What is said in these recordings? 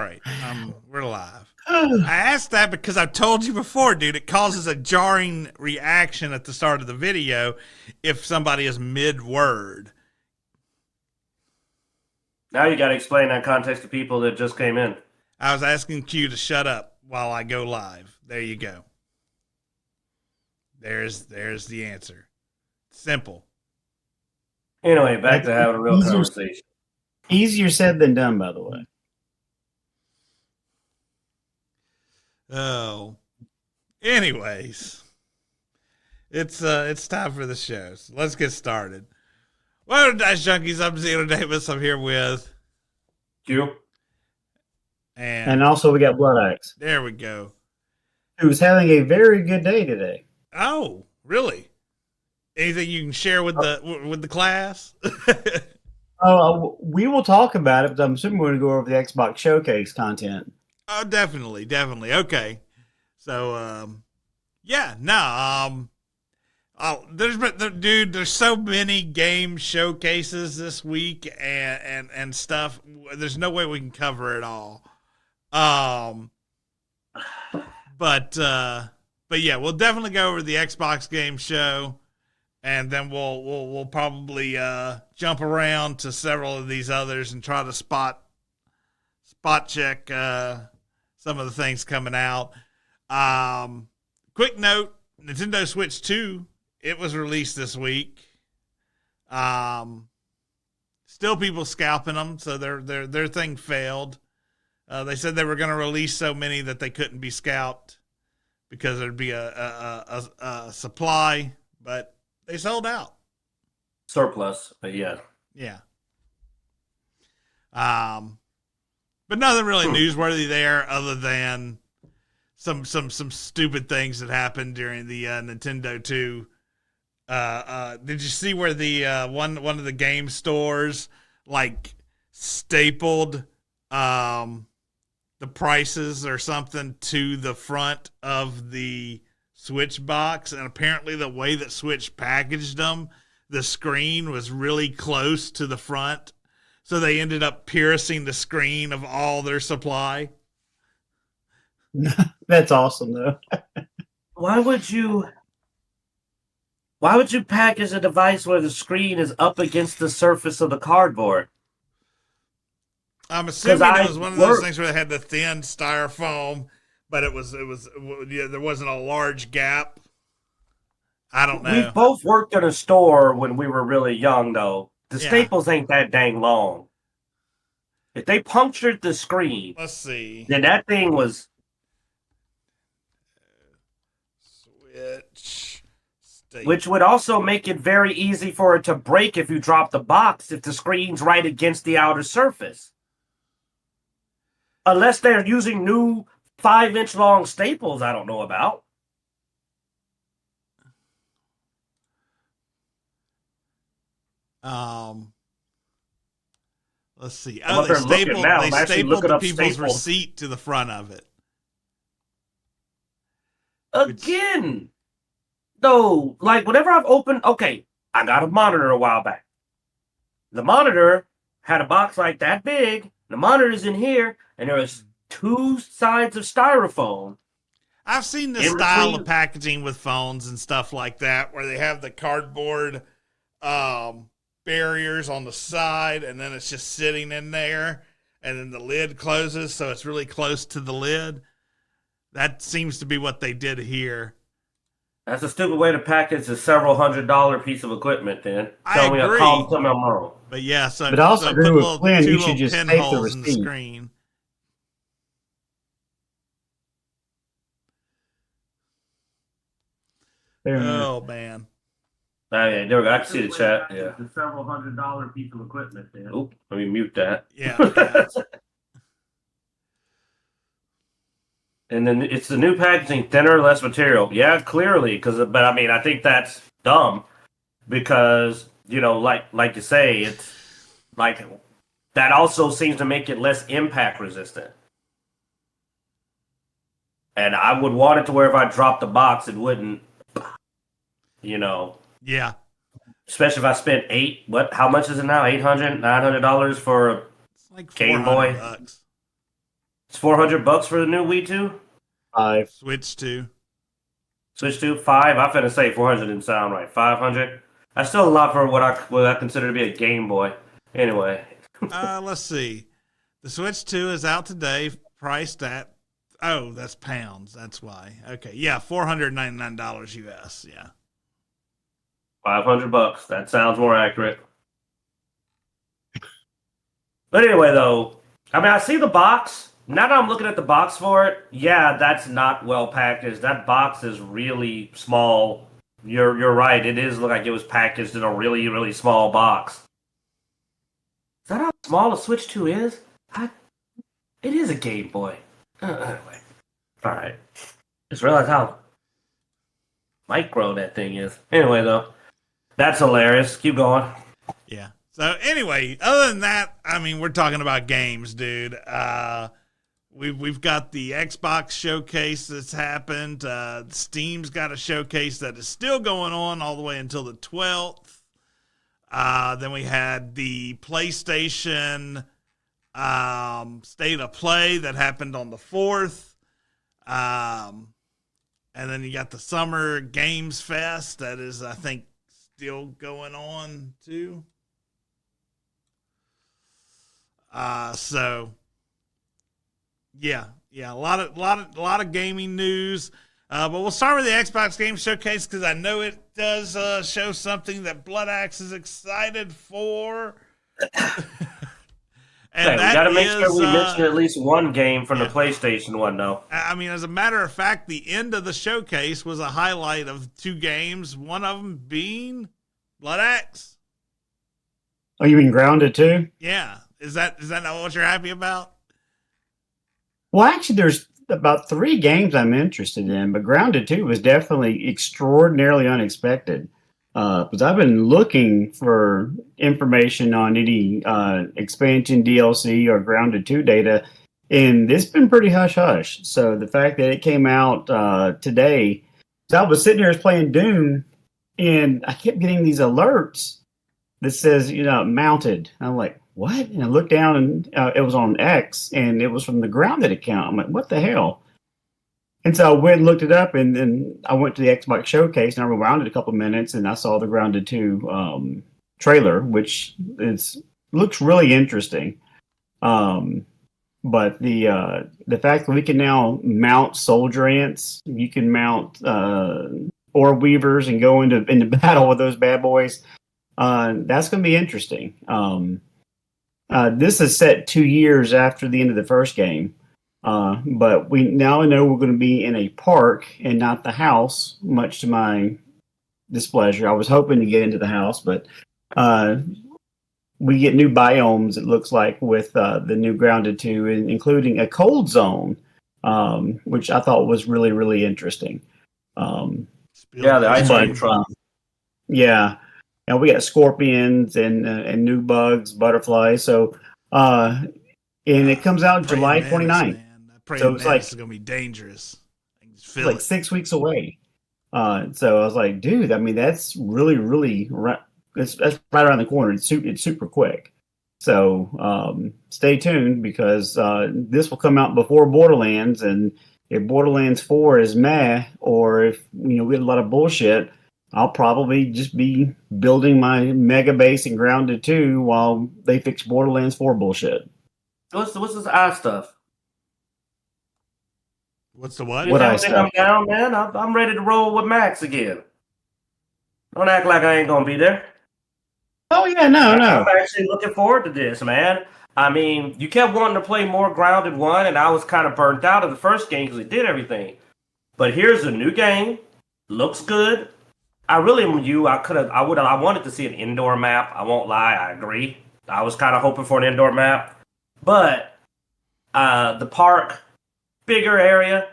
right. We're live. I asked that because I told you before, dude, it causes a jarring reaction at the start of the video if somebody is mid-word. Now you got to explain that context to people that just came in. I was asking Q to shut up while I go live. There you go. There's the answer. Simple. Anyway, back to having a real conversation. Easier said than done, by the way. Oh. Anyways. It's time for the show. So let's get started. Welcome to Dicejunkies. I'm Xenodamus. I'm here with Q. And also we got Bloodaxe, there we go. who's having a very good day today. Oh, really? Anything you can share with the class? We will talk about it, but I'm assuming we're going to go over the Xbox Showcase content. Oh, definitely. Okay. So, there's so many game showcases this week and stuff. There's no way we can cover it all. But yeah, we'll definitely go over the Xbox game show, and then we'll probably jump around to several of these others and try to spot check some of the things coming out. Quick note: Nintendo Switch 2, it was released this week. Still people scalping them, so their thing failed. They said they were going to release so many that they couldn't be scalped because there'd be a supply, but they sold out. Surplus, but yeah. Yeah. But nothing really newsworthy there other than some stupid things that happened during the Nintendo 2. Did you see where the one of the game stores like stapled the prices or something to the front of the Switch box, and apparently the way that Switch packaged them, the screen was really close to the front, so they ended up piercing the screen of all their supply. That's awesome, though. Why would you package a device where the screen is up against the surface of the cardboard? I'm assuming it was one of those things where they had the thin styrofoam, but there wasn't a large gap. I don't know. We both worked in a store when we were really young, though. The staples ain't that dang long. If they punctured the screen, let's see. Then that thing was Switch. Which would also make it very easy for it to break if you drop the box if the screen's right against the outer surface. Unless they're using new 5-inch long staples I don't know about. Let's see. Oh, they stapled the people's receipt to the front of it. Again, though, like whenever I've opened, okay, I got a monitor a while back. The monitor had a box like that big. The monitor's in here, and there was 2 sides of styrofoam. I've seen this style of packaging with phones and stuff like that, where they have the cardboard barriers on the side, and then it's just sitting in there, and then the lid closes, so it's really close to the lid. That seems to be what they did here. That's a stupid way to package a several $100 piece of equipment, then. Tell me I'm wrong. But yeah, so but also so agree with Flynn, you put should just pin tape the holes in the receipt. screen. Oh man. Oh, yeah, there we go. I can see the chat. Yeah. A several $100 piece of equipment then. Oop, let me mute that. Yeah. And then it's the new packaging, thinner, less material. Yeah, clearly, but I mean, I think that's dumb because, like you say, it's like that also seems to make it less impact resistant. And I would want it to where if I dropped the box, it wouldn't, Yeah. Especially if I spent how much is it now? $800, $900 for a it's like Game Boy? $400. It's $400 for the new Wii 2. 5. Switch 2. Switch to 5. I'm finna say 400 didn't sound right. 500. That's still a lot for what I consider to be a Game Boy. Anyway. Let's see. The Switch 2 is out today, priced at that's pounds. That's why. Okay, yeah, $499 US. Yeah. $500. That sounds more accurate. But anyway, though, I mean, I see the box. Now that I'm looking at the box for it, yeah, that's not well packaged. That box is really small. You're right. It is look like it was packaged in a really, really small box. Is that how small the Switch 2 is? It is a Game Boy. Anyway. All right. Just realize how micro that thing is. Anyway, though, that's hilarious. Keep going. Yeah. So anyway, other than that, I mean, we're talking about games, dude. We've got the Xbox showcase that's happened. Steam's got a showcase that is still going on all the way until the 12th. Then we had the PlayStation State of Play that happened on the 4th. And then you got the Summer Games Fest that is, I think, still going on too. So yeah, a lot of gaming news. But we'll start with the Xbox Game Showcase because I know it does show something that Bloodaxe is excited for. And we got to make sure we mention at least one game from the PlayStation one, though. I mean, as a matter of fact, the end of the showcase was a highlight of 2 games. One of them being Bloodaxe. Oh, you mean Grounded too? Yeah, is that not what you're happy about? Well, actually, there's about 3 games I'm interested in, but Grounded 2 was definitely extraordinarily unexpected. Because I've been looking for information on any expansion DLC or Grounded 2 data, and it's been pretty hush-hush. So the fact that it came out today, I was sitting here playing Doom, and I kept getting these alerts that says, mounted. And I'm like, what? And I looked down, and it was on X, and it was from the Grounded account. I'm like, what the hell? And so I went and looked it up, and then I went to the Xbox Showcase, and I rewound it a couple minutes, and I saw the Grounded 2 trailer, which looks really interesting. But the fact that we can now mount soldier ants, you can mount orb weavers and go into battle with those bad boys, that's going to be interesting. This is set 2 years after the end of the first game. But we now know we're going to be in a park and not the house, much to my displeasure. I was hoping to get into the house, but we get new biomes, it looks like, with the new Grounded 2, including a cold zone, which I thought was really, really interesting. The ice cream truck. Yeah. And we got scorpions and new bugs, butterflies. So, and it comes out July 29th. So it's like it's gonna be dangerous. It's like 6 weeks away. So I was like, dude, I mean, that's really, really that's right around the corner. It's super quick. So stay tuned because this will come out before Borderlands, and if Borderlands 4 is meh, or if we get a lot of bullshit, I'll probably just be building my mega base in Grounded 2 while they fix Borderlands 4 bullshit. What's this eye stuff? What's the what? What I think I'm down, man. I'm ready to roll with Max again. Don't act like I ain't gonna be there. Oh yeah, no. I'm actually looking forward to this, man. I mean, you kept wanting to play more Grounded 1, and I was kind of burnt out of the first game because it did everything. But here's a new game. Looks good. I really am you. I wanted to see an indoor map. I won't lie. I agree. I was kind of hoping for an indoor map. But the park, bigger area.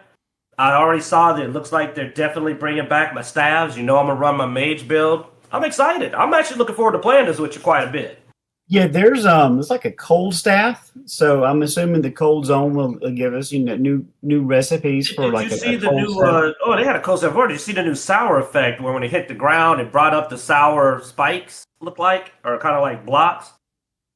I already saw that it looks like they're definitely bringing back my staves. I'm going to run my mage build. I'm excited. I'm actually looking forward to playing this with you quite a bit. Yeah, there's it's like a cold staff. So I'm assuming the cold zone will give us new recipes for Did you see the new? They had a cold staff. Did you see the new sour effect where when it hit the ground, it brought up the sour spikes? Look like, or kind of like blocks.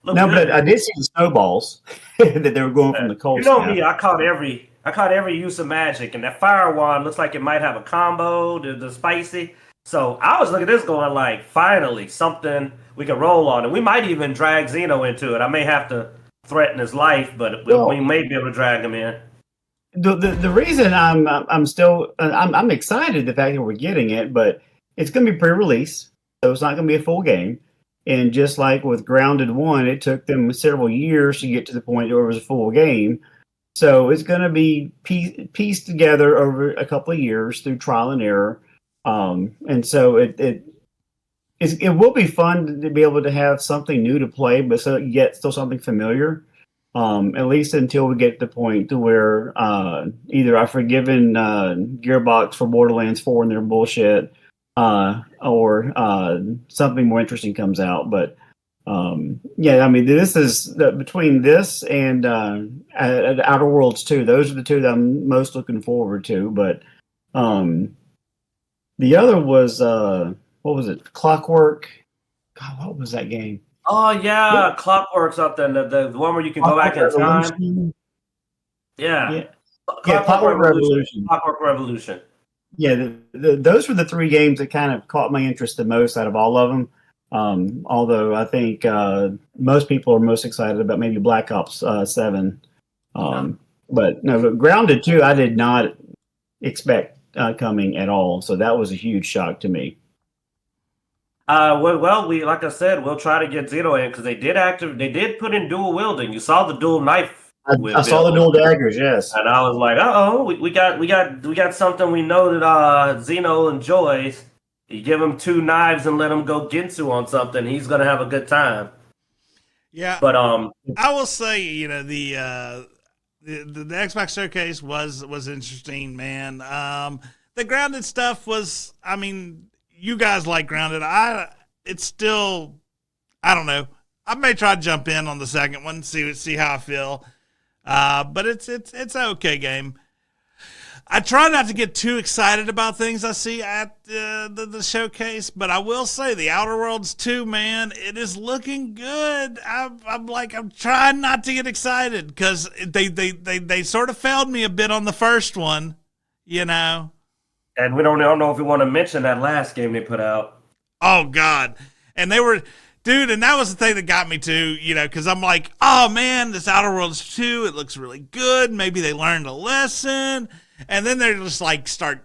Looked No, good. but I did see the snowballs that they were going from the cold You know snap. me, I caught every use of magic, and that fire wand looks like it might have a combo, the spicy. So I was looking at this going like, finally, something we can roll on. And we might even drag Xeno into it. I may have to threaten his life, but we Well, may be able to drag him in. the reason I'm still I'm excited the fact that we're getting it, but it's going to be pre-release, so it's not going to be a full game. And just like with Grounded One, it took them several years to get to the point where it was a full game. So it's going to be pieced together over a couple of years through trial and error. And so it will be fun to be able to have something new to play, but so yet still something familiar. At least until we get to the point to where either I've forgiven Gearbox for Borderlands 4 and their bullshit, or something more interesting comes out. But yeah, I mean, this is between this and Outer Worlds 2. Those are the two that I'm most looking forward to. But the other was what was it? Clockwork. God, what was that game? Oh yeah, Clockwork something. The one where you can go back in time. Revolution? Yeah. Clockwork Revolution. Clockwork Revolution. Yeah, those were the three games that kind of caught my interest the most out of all of them. Although I think most people are most excited about maybe Black Ops 7. But no, but Grounded 2, I did not expect coming at all. So that was a huge shock to me. Well, we like I said, we'll try to get Xeno in because they did put in dual wielding. You saw the dual knife. I saw the dual daggers, yes, and I was like, we got something we know that Xeno enjoys. You give him two knives and let him go Ginsu on something, he's gonna have a good time. Yeah, but I will say, you know, the Xbox showcase was interesting, man. The Grounded stuff was, I mean, you guys like Grounded. It's still, I don't know. I may try to jump in on the second one, see how I feel. But it's an okay game. I try not to get too excited about things I see at the showcase, but I will say the Outer Worlds 2, man, it is looking good. I'm trying not to get excited because they sort of failed me a bit on the first one, you know. And we don't know if we want to mention that last game they put out. Oh God, and they were. Dude, and that was the thing that got me too, you know, because I'm like, oh man, this Outer Worlds 2, it looks really good. Maybe they learned a lesson. And then they're just like, start,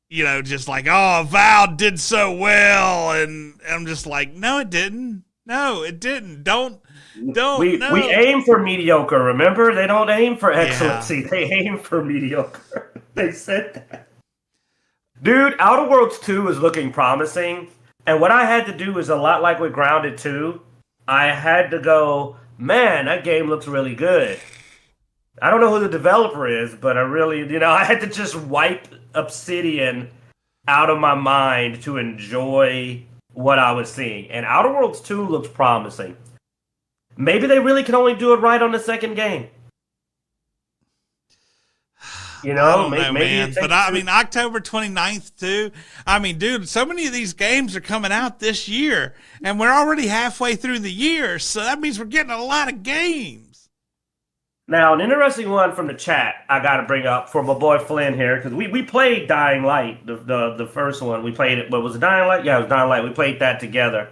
you know, just like, oh, Val did so well. And I'm just like, no, it didn't. No, it didn't. Don't. We aim for mediocre, remember? They don't aim for excellency. Yeah. They aim for mediocre. They said that. Dude, Outer Worlds 2 is looking promising. And what I had to do is a lot like with Grounded 2. I had to go, man, that game looks really good. I don't know who the developer is, but I really, you know, I had to just wipe Obsidian out of my mind to enjoy what I was seeing. And Outer Worlds 2 looks promising. Maybe they really can only do it right on the second game. You know, maybe man. But I mean, October 29th, too. I mean, dude, so many of these games are coming out this year, and we're already halfway through the year, so that means we're getting a lot of games. Now, an interesting one from the chat I got to bring up for my boy Flynn here, because we played Dying Light, the first one. We played it, but was it Dying Light? Yeah, it was Dying Light. We played that together.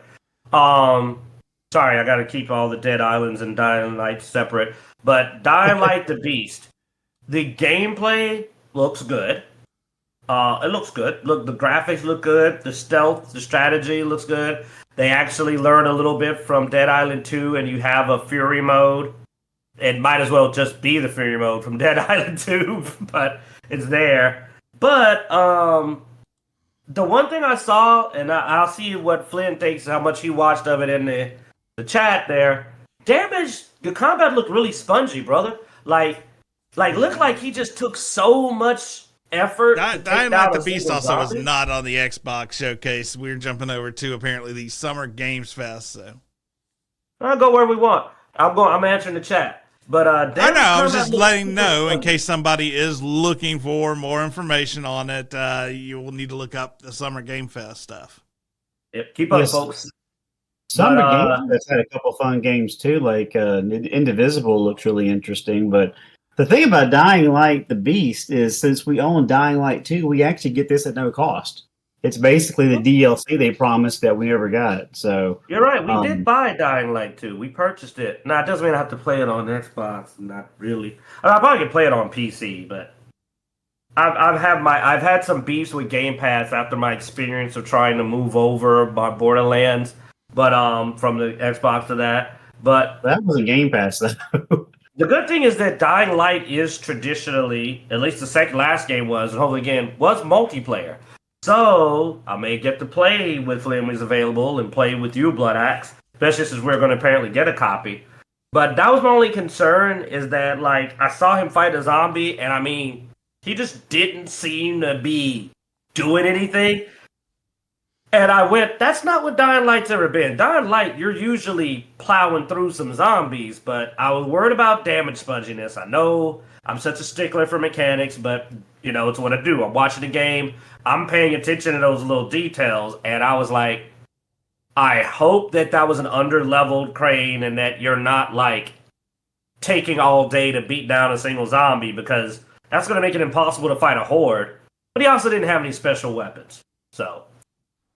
Sorry, I got to keep all the Dead Islands and Dying Light separate. But Dying Light the Beast. The gameplay looks good. It looks good. Look, the graphics look good. The stealth, the strategy looks good. They actually learn a little bit from Dead Island 2, and you have a Fury mode. It might as well just be the Fury mode from Dead Island 2, but it's there. But the one thing I saw, and I'll see what Flynn thinks, how much he watched of it in the chat there. Damage, the combat looked really spongy, brother. Like looked like he just took so much effort. Dying Light the Beast also was not on the Xbox showcase. We're jumping over to apparently the Summer Games Fest. So I'll go where we want. I'm answering the chat. But I know. I was just letting know in case somebody is looking for more information on it. You will need to look up the Summer Game Fest stuff. Yep, keep up, folks. Some But of the games that's had a couple fun games too, like Indivisible looks really interesting. But the thing about Dying Light: The Beast is, since we own Dying Light 2, we actually get this at no cost. It's basically the DLC they promised that we never got. So you're right. We did um, buy Dying Light 2. We purchased it. Now, it doesn't mean I have to play it on Xbox. Not really. I mean, I probably can play it on PC, but I've had some beefs with Game Pass after my experience of trying to move over my Borderlands, but from the Xbox to that. But that was a Game Pass though. the good thing is that Dying Light is traditionally, at least the second last game was, and hopefully again, was multiplayer. So I may get to play with families available and play with you, Bloodaxe, especially since we're going to apparently get a copy. But that was my only concern is that like I saw him fight a zombie, and I mean he just didn't seem to be doing anything. And I went, that's not what Dying Light's ever been. Dying Light, you're usually plowing through some zombies, but I was worried about damage sponginess. I know I'm such a stickler for mechanics, but you know, it's what I do. I'm watching the game, I'm paying attention to those little details, and I was like, I hope that that was an under-leveled crane and that you're not like taking all day to beat down a single zombie, because that's going to make it impossible to fight a horde. But he also didn't have any special weapons. So,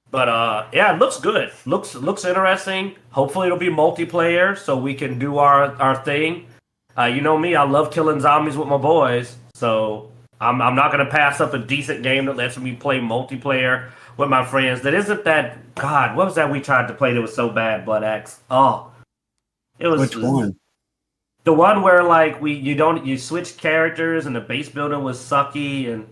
but yeah, it looks good. Looks interesting. Hopefully it'll be multiplayer so we can do our thing. You know me, I love killing zombies with my boys. So I'm not going to pass up a decent game that lets me play multiplayer with my friends. That isn't that, God, what was that we tried to play that was so bad, Bloodaxe? Oh, it was. Which one? The one where like you switch characters and the base building was sucky. And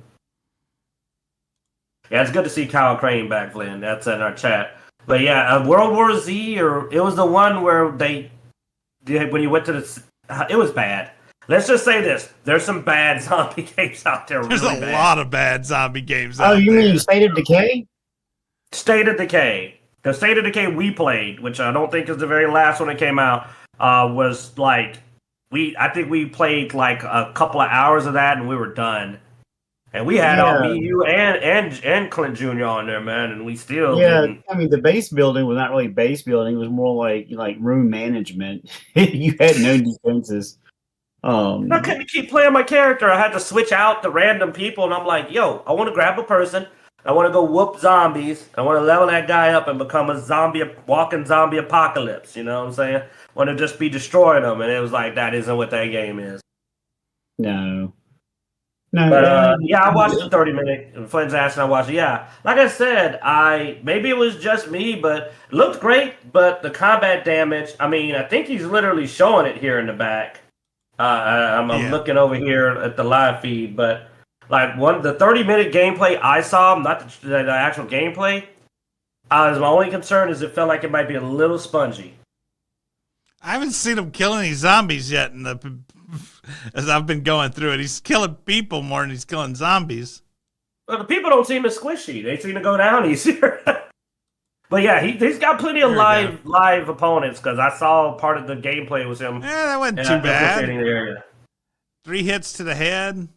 yeah, it's good to see Kyle Crane back, Flynn. That's in our chat. But yeah, World War Z, or it was the one where when you went to it was bad. Let's just say this: there's some bad zombie games out there. There's really a bad. lot of bad zombie games. Oh, out you there. mean State of Decay? State of Decay. The State of Decay we played, which I don't think is the very last one that came out, was like I think we played like a couple of hours of that and we were done. And we had me, you, and Clint Jr. on there, man, and we still didn't. I mean, the base building was not really base building; it was more like room management. You had no defenses. I couldn't keep playing my character. I had to switch out the random people, and I'm like, yo, I want to grab a person. I want to go whoop zombies. I want to level that guy up and become a walking zombie apocalypse. You know what I'm saying? I want to just be destroying them. And it was like, that isn't what that game is. No. But yeah, I watched the 30-minute. Flynn's asking, I watched it. Yeah, like I said, maybe it was just me, but it looked great. But the combat damage, I mean, I think he's literally showing it here in the back. I'm looking over here at the live feed, but like the 30-minute gameplay I saw, not the actual gameplay. My only concern is it felt like it might be a little spongy. I haven't seen him kill any zombies yet as I've been going through it. He's killing people more than he's killing zombies. Well, the people don't seem as squishy. They seem to go down easier. But yeah, he's got plenty of live opponents, because I saw part of the gameplay was him. Yeah, that wasn't too bad. 3 hits to the head.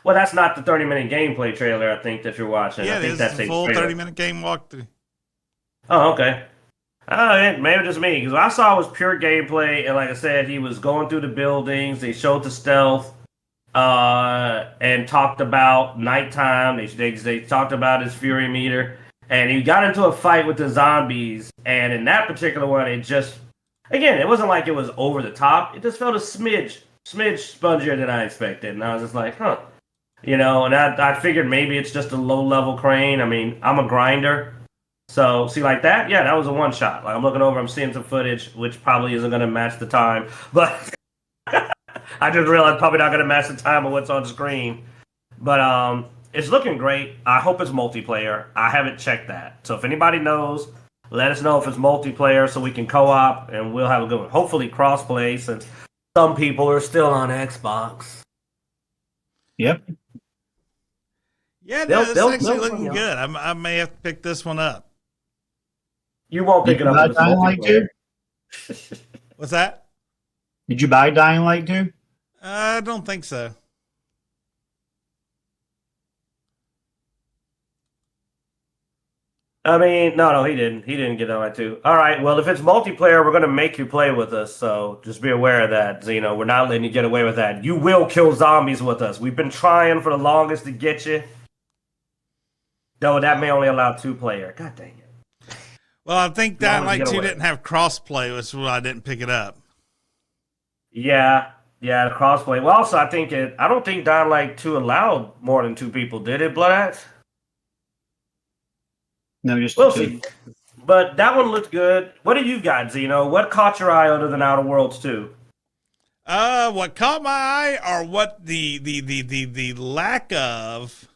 Well, that's not the 30-minute gameplay trailer, I think, that you're watching. Yeah, I think that's a full 30-minute game walkthrough. Oh, okay. Maybe just me, because I saw was pure gameplay, and like I said, he was going through the buildings. They showed the stealth, and talked about nighttime. They talked about his fury meter, and he got into a fight with the zombies. And in that particular one, it wasn't like it was over the top. It just felt a smidge spongier than I expected, and I was just like, huh. You know, and I figured maybe it's just a low-level crane. I mean, I'm a grinder. So, see, like that? Yeah, that was a one-shot. Like, I'm looking over, I'm seeing some footage, which probably isn't going to match the time. But I just realized probably not going to match the time of what's on screen. But it's looking great. I hope it's multiplayer. I haven't checked that. So if anybody knows, let us know if it's multiplayer so we can co-op, and we'll have a good one. Hopefully cross-play, since some people are still on Xbox. Yep. Yeah, no, this is actually looking good. I may have to pick this one up. You won't pick it up. Dying Light 2? What's that? Did you buy Dying Light 2? I don't think so. I mean, no, he didn't. He didn't get on that too. All right. Well, if it's multiplayer, we're gonna make you play with us. So just be aware of that, Zeno. We're not letting you get away with that. You will kill zombies with us. We've been trying for the longest to get you. Though that may only allow 2-player. God dang it. Well, I think Dying Long as you Light get 2 away. didn't have crossplay, which is why I didn't pick it up. Yeah, the crossplay. Well, also, I don't think Dying Light 2 allowed more than 2 people. Did it, Bloodaxe? No, just We'll 2. see. But that one looked good. What do you got, Zeno? What caught your eye other than Outer Worlds 2? What caught my eye are what the lack of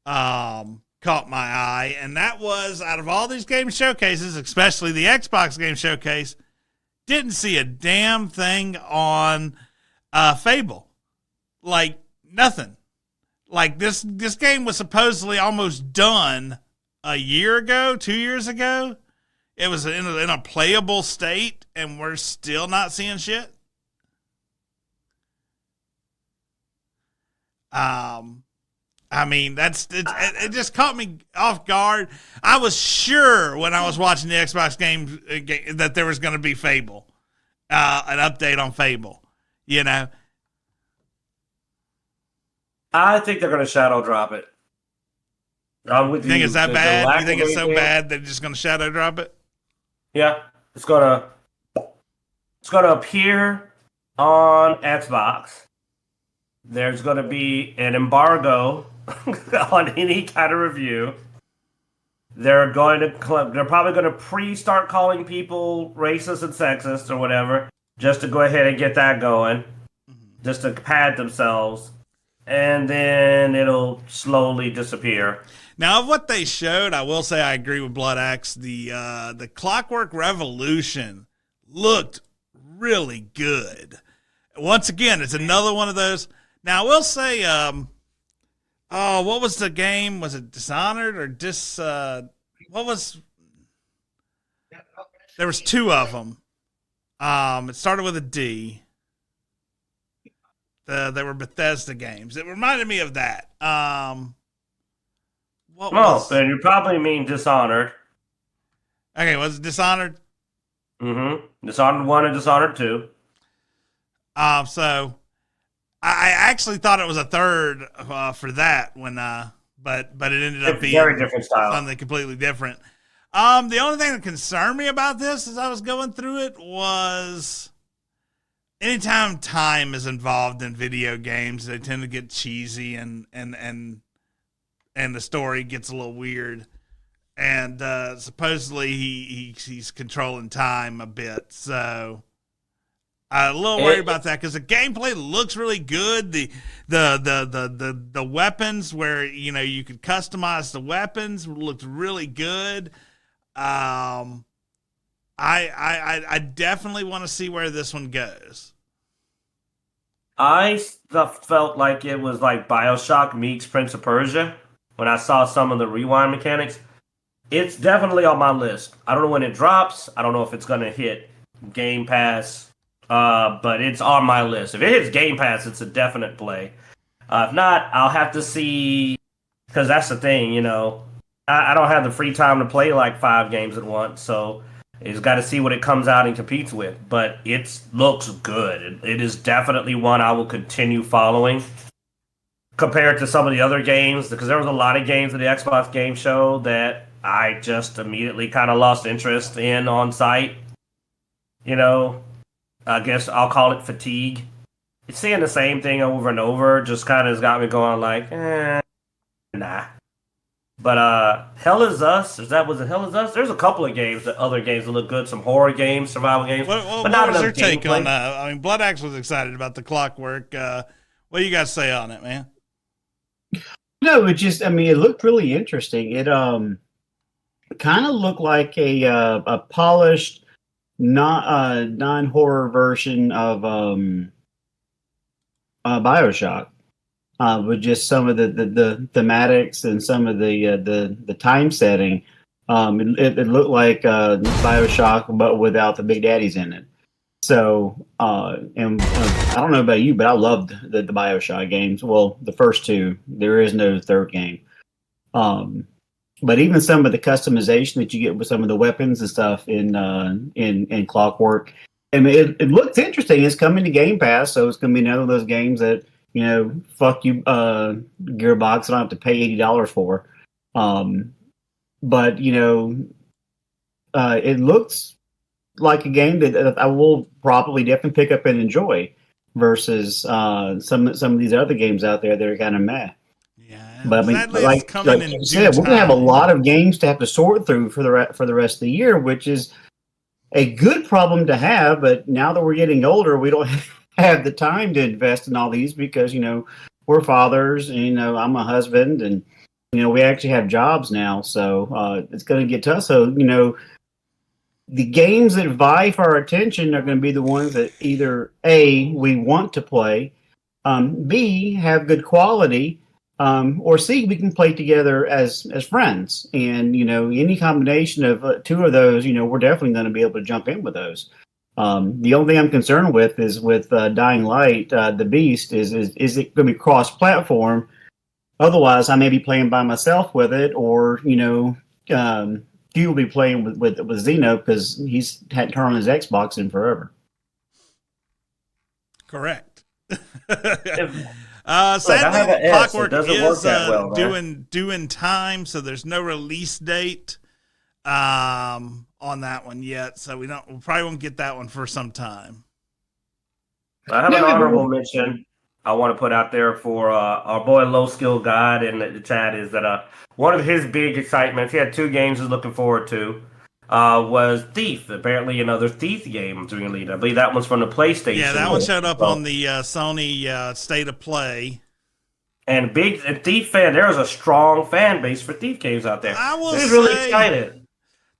caught my eye, and that was out of all these game showcases, especially the Xbox game showcase, didn't see a damn thing on Fable. Like nothing. Like this game was supposedly almost done a year ago, 2 years ago. It was in a playable state, and we're still not seeing shit. I mean, it just caught me off guard. I was sure when I was watching the Xbox game that there was going to be Fable, an update on Fable, you know. I think they're going to shadow drop it. I'm with You think you. it's that The bad? lack You think of it's so anything- bad they're just going to shadow drop it? Yeah, it's gonna appear on Xbox. There's gonna be an embargo on any kind of review. They're probably gonna start calling people racist and sexist or whatever, just to go ahead and get that going, just to pad themselves, and then it'll slowly disappear. Now, of what they showed, I will say I agree with Bloodaxe. The Clockwork Revolution looked really good. Once again, it's another one of those. Now, I will say, what was the game? Was it Dishonored or what was? There was 2 of them. It started with a D. They were Bethesda games. It reminded me of that. And you probably mean Dishonored. Okay, was it Dishonored? Mm-hmm. Dishonored 1 and Dishonored 2. So I actually thought it was a third for that when but it ended up being very different style. Something completely different. The only thing that concerned me about this as I was going through it was anytime time is involved in video games, they tend to get cheesy and the story gets a little weird. And supposedly he's controlling time a bit, so I'm a little worried about that because the gameplay looks really good. The weapons where you could customize the weapons looked really good. I definitely want to see where this one goes. I felt like it was like BioShock meets Prince of Persia when I saw some of the rewind mechanics. It's definitely on my list. I don't know when it drops. I don't know if it's going to hit Game Pass, but it's on my list. If it hits Game Pass, it's a definite play. If not, I'll have to see, because that's the thing, I don't have the free time to play like 5 games at once, so it's got to see what it comes out and competes with. But it looks good. It is definitely one I will continue following compared to some of the other games, because there was a lot of games at the Xbox Game Show that I just immediately kind of lost interest in on site. I guess I'll call it fatigue. It's seeing the same thing over and over just kind of has got me going like, nah. But Hell Is Us, was it Hell Is Us? There's a couple of other games that look good, some horror games, survival games. What but not was your enough take gameplay. on that? I mean, Bloodaxe was excited about the Clockwork. What do you guys say on it, man? No, it looked really interesting. It kind of looked like a polished, non-horror version of BioShock, with just some of the thematics and some of the time setting. It looked like BioShock, but without the Big Daddies in it. So, I don't know about you, but I loved the BioShock games. Well, the first 2. There is no third game. But even some of the customization that you get with some of the weapons and stuff in Clockwork, I mean, it looks interesting. It's coming to Game Pass, so it's going to be another of those games that, fuck you, Gearbox, I don't have to pay $80 for. But it looks like a game that I will probably definitely pick up and enjoy, versus some of these other games out there that are kind of meh. Yeah, But I mean, sadly, like it's coming in you due said, we're gonna have a time. lot of games to have to sort through for the rest of the year, which is a good problem to have. But now that we're getting older, we don't have the time to invest in all these because we're fathers, and I'm a husband, and we actually have jobs now, so it's going to get tough. So the games that vie for our attention are going to be the ones that either A, we want to play, B, have good quality, or C, we can play together as friends. And any combination of two of those, we're definitely going to be able to jump in with those. The only thing I'm concerned with is with Dying Light, the Beast, is it going to be cross-platform? Otherwise, I may be playing by myself with it, or Q will be playing with Zeno because he's hadn't turned on his Xbox in forever. Correct. I Sadly, have an S. Clockwork It doesn't is work that well, man. due in time, so there's no release date on that one yet. So we probably won't get that one for some time. I have an honorable mention I want to put out there for our boy Low Skill God in the chat, is that one of his big excitements, he had 2 games he's looking forward to, was Thief. Apparently another Thief game is released. I believe that one's from the PlayStation. Yeah, that one showed up on the Sony State of Play. And big Thief fan, there is a strong fan base for Thief games out there. I will He's really excited.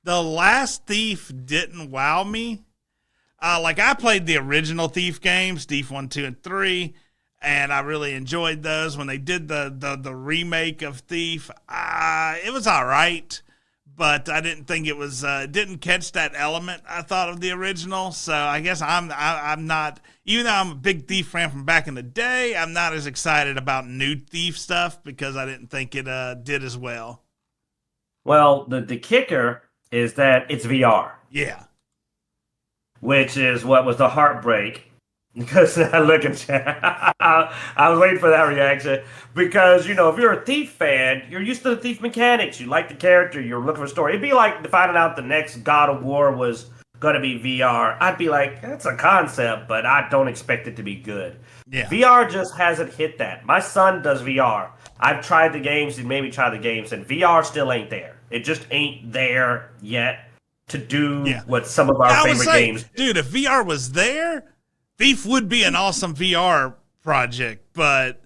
The last Thief didn't wow me. Like I played the original Thief games, Thief 1, 2, and 3, and I really enjoyed those. When they did the remake of Thief, it was all right, but I didn't think it was didn't catch that element I thought of the original. So I guess I'm not, even though I'm a big Thief fan from back in the day, I'm not as excited about new Thief stuff because I didn't think it did as well. Well, the kicker is that it's VR. Yeah. Which is what was the heartbreak. Because I look at I was waiting for that reaction. Because, if you're a Thief fan, you're used to the Thief mechanics. You like the character. You're looking for a story. It'd be like finding out the next God of War was going to be VR. I'd be like, that's a concept, but I don't expect it to be good. Yeah. VR just hasn't hit that. My son does VR. I've tried the games and maybe tried the games, and VR still ain't there. It just ain't there yet to do what some of our favorite games do. Dude, if VR was there, Thief would be an awesome VR project. But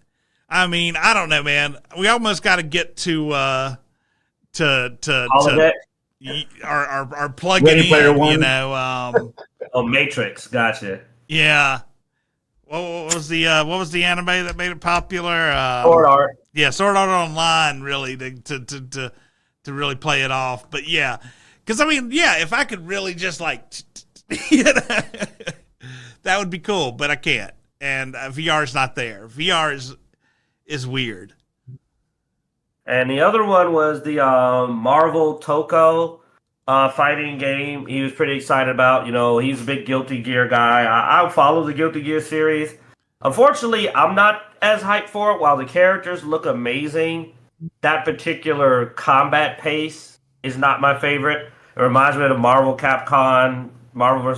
I mean, I don't know, man. We almost got to get to our plug-in in, Matrix, gotcha. Yeah. What was the anime that made it popular? Sword Art. Yeah, Sword Art Online, really, to really play it off. But yeah. Because, I mean, yeah, if I could really just, that would be cool, but I can't. And VR is not there. VR is weird. And the other one was the Marvel Toko fighting game. He was pretty excited about. He's a big Guilty Gear guy. I follow the Guilty Gear series. Unfortunately, I'm not as hyped for it. While the characters look amazing, that particular combat pace is not my favorite. It reminds me of Marvel vs.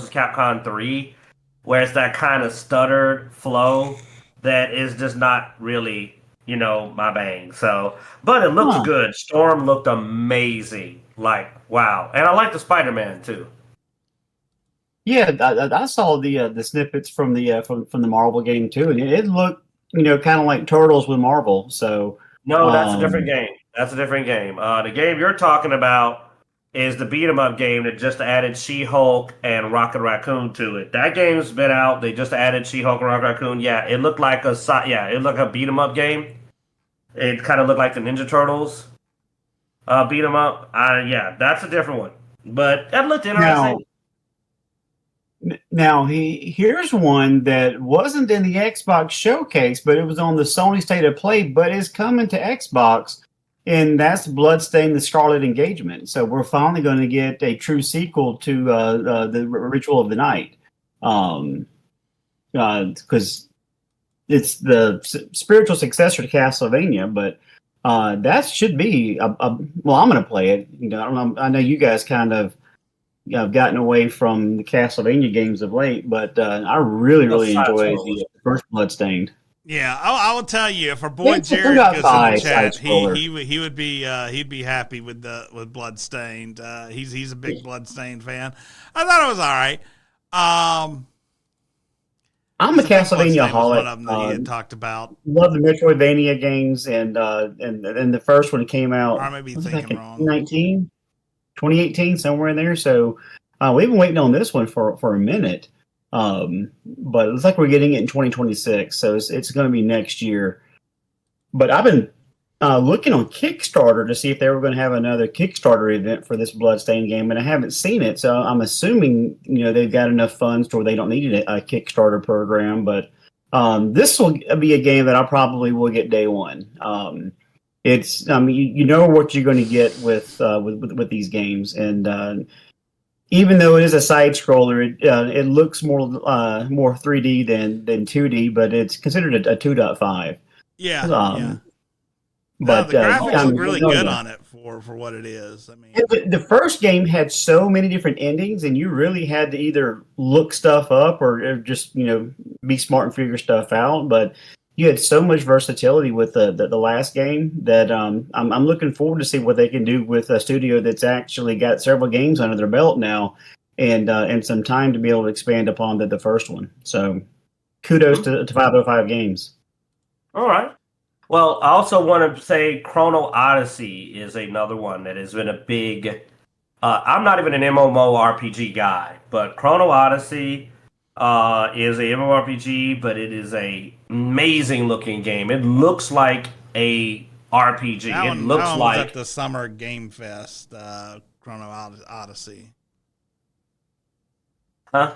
Capcom 3, where it's that kind of stuttered flow that is just not really, my bang. So, but it looks good. Storm looked amazing. Like, wow. And I like the Spider-Man too. Yeah, I saw the snippets from the Marvel game too, and it looked, kind of like Turtles with Marvel. So no, that's a different game. That's a different game. The game you're talking about is the beat 'em up game that just added She-Hulk and Rocket Raccoon to it. That game's been out. They just added She-Hulk and Rocket Raccoon. Yeah, it looked like a beat 'em up game. It kind of looked like the Ninja Turtles beat 'em up. Yeah, that's a different one. But that looked interesting. Now here's one that wasn't in the Xbox showcase, but it was on the Sony State of Play, but is coming to Xbox. and that's Bloodstained: The Scarlet Engagement. So we're finally going to get a true sequel to the Ritual of the Night, because it's the spiritual successor to Castlevania. But that should be well. I'm going to play it. You know, I know you guys kind of have gotten away from the Castlevania games of late, but I really enjoyed the first Bloodstained. Yeah, I will tell you, if our boy Jared goes in the chat, he would be he'd be happy with Bloodstained. He's a big Bloodstained fan. I thought it was all right. I'm a Castlevania holic. One of them that he had talked about. Love the Metroidvania games, and the first one came out. Or I may be thinking wrong. 2018, somewhere in there. So we've been waiting on this one for a minute. But it looks like we're getting it in 2026, so it's going to be next year. But I've been looking on Kickstarter to see if they were going to have another Kickstarter event for this Bloodstained game, and I haven't seen it. So I'm assuming they've got enough funds to where they don't need a Kickstarter program. But this will be a game that I probably will get day one. It's you know what you're going to get with these games, and even though it is a side scroller, it looks more 3D than 2D, but it's considered a 2.5. Yeah, yeah. But the graphics look really good on it for what it is. I mean, the first game had so many different endings, and you really had to either look stuff up or just be smart and figure stuff out. But you had so much versatility with the last game that I'm looking forward to see what they can do with a studio that's actually got several games under their belt now, and some time to be able to expand upon the first one. So kudos to 505 Games. All right. Well, I also want to say Chrono Odyssey is another one that has been a big. I'm not even an MMORPG guy, but Chrono Odyssey is a MMORPG, but it is a amazing looking game. It looks like a RPG. It looks like was at the Summer Game Fest, Chrono Odyssey. Huh?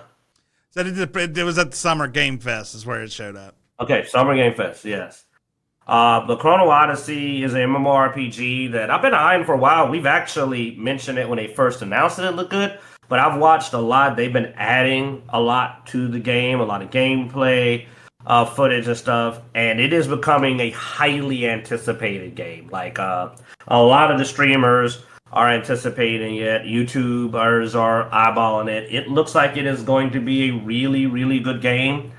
So it was at the Summer Game Fest is where it showed up. Okay, Summer Game Fest, yes. The Chrono Odyssey is an MMORPG that I've been eyeing for a while. We've actually mentioned it when they first announced it looked good, but I've watched a lot. They've been adding a lot to the game, a lot of gameplay, footage and stuff, and it is becoming a highly anticipated game. Like a lot of the streamers are anticipating it. YouTubers are eyeballing it. It looks like it is going to be a really, really good game.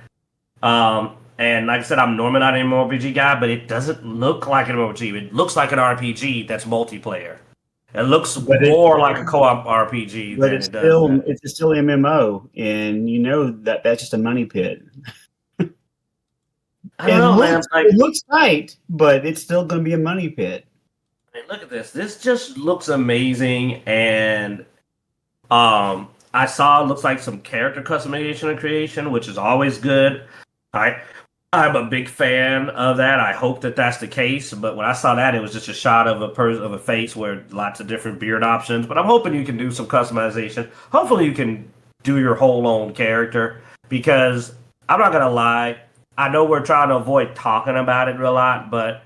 And like I said, I'm normally not an MMORPG guy, but it doesn't look like an MMORPG. It looks like an RPG that's multiplayer. It looks more like a co-op RPG but than it's it does. It's still MMO, and that's just a money pit. I don't know, man. It looks tight, but it's still going to be a money pit. I mean, look at this. This just looks amazing, and I saw it looks like some character customization and creation, which is always good. I'm a big fan of that. I hope that that's the case. But when I saw that, it was just a shot of a face with lots of different beard options. But I'm hoping you can do some customization. Hopefully you can do your whole own character. Because I'm not going to lie, I know we're trying to avoid talking about it a lot, but